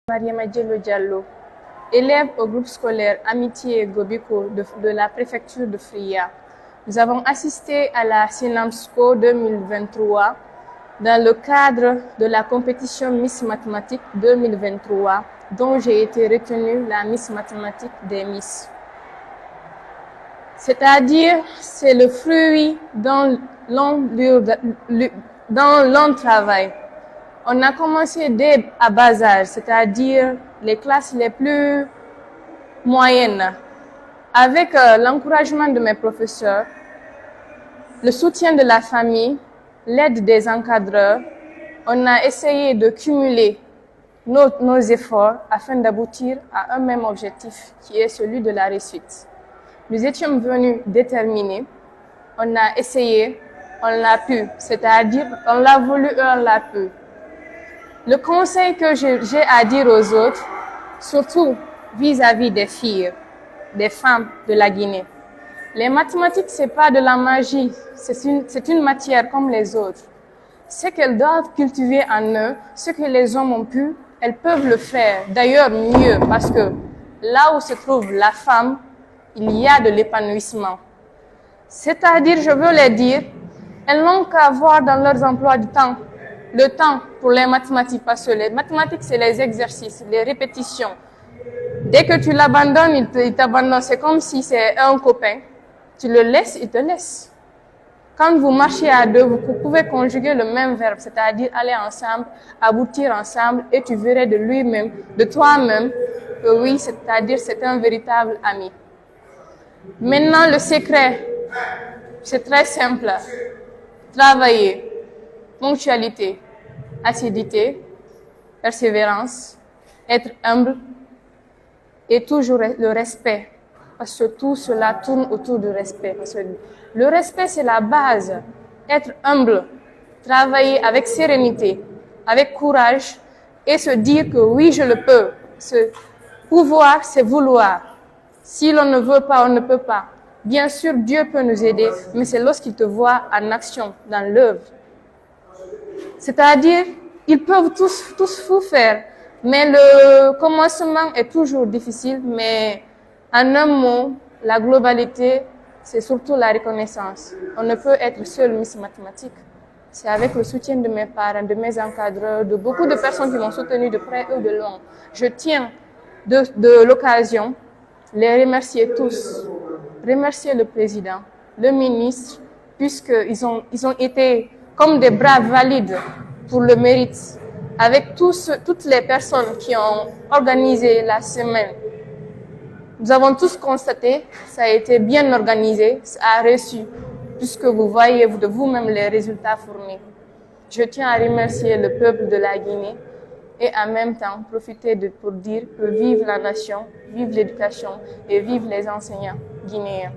Mariama Diallo, élève au groupe scolaire Amitié Gobiko de la préfecture de Fria. Nous avons assisté à la SINAMSCO 2023 dans le cadre de la compétition Miss Mathématiques 2023 dont j'ai été retenue la Miss Mathématiques des Miss. C'est-à-dire, c'est le fruit d'un long travail. On a commencé dès à bas âge, c'est-à-dire les classes les plus moyennes. Avec l'encouragement de mes professeurs, le soutien de la famille, l'aide des encadreurs, on a essayé de cumuler nos efforts afin d'aboutir à un même objectif qui est celui de la réussite. Nous étions venus déterminés, on a essayé, on l'a pu, c'est-à-dire on l'a voulu et on l'a pu. Le conseil que j'ai à dire aux autres, surtout vis-à-vis des filles, des femmes de la Guinée, les mathématiques, ce n'est pas de la magie, c'est une matière comme les autres. Ce qu'elles doivent cultiver en eux, ce que les hommes ont pu, elles peuvent le faire. D'ailleurs, mieux, parce que là où se trouve la femme, il y a de l'épanouissement. C'est-à-dire, je veux les dire, elles n'ont qu'à voir dans leurs emplois du temps, le temps pour les mathématiques, parce que les mathématiques, c'est les exercices, les répétitions. Dès que tu l'abandonnes, il t'abandonne. C'est comme si c'est un copain. Tu le laisses, il te laisse. Quand vous marchez à deux, vous pouvez conjuguer le même verbe, c'est-à-dire aller ensemble, aboutir ensemble, et tu verrais de lui-même, de toi-même, que oui, c'est-à-dire c'est un véritable ami. Maintenant, le secret, c'est très simple. Travailler. Ponctualité, assiduité, persévérance, être humble et toujours le respect. Parce que tout cela tourne autour du respect. Parce que le respect, c'est la base. Être humble, travailler avec sérénité, avec courage et se dire que oui, je le peux. Ce pouvoir, c'est vouloir. Si l'on ne veut pas, on ne peut pas. Bien sûr, Dieu peut nous aider, mais c'est lorsqu'il te voit en action, dans l'œuvre. C'est-à-dire, ils peuvent tous tout faire, mais le commencement est toujours difficile, mais en un mot, la globalité, c'est surtout la reconnaissance. On ne peut être seul Miss Mathématiques. C'est avec le soutien de mes parents, de mes encadreurs, de beaucoup de personnes qui m'ont soutenu de près ou de loin. Je tiens de l'occasion les remercier tous, remercier le président, le ministre, puisqu'ils ont été comme des bras valides pour le mérite, avec toutes les personnes qui ont organisé la semaine. Nous avons tous constaté, ça a été bien organisé, ça a reçu, puisque vous voyez de vous-même les résultats fournis. Je tiens à remercier le peuple de la Guinée et en même temps profiter pour dire que vive la nation, vive l'éducation et vive les enseignants guinéens.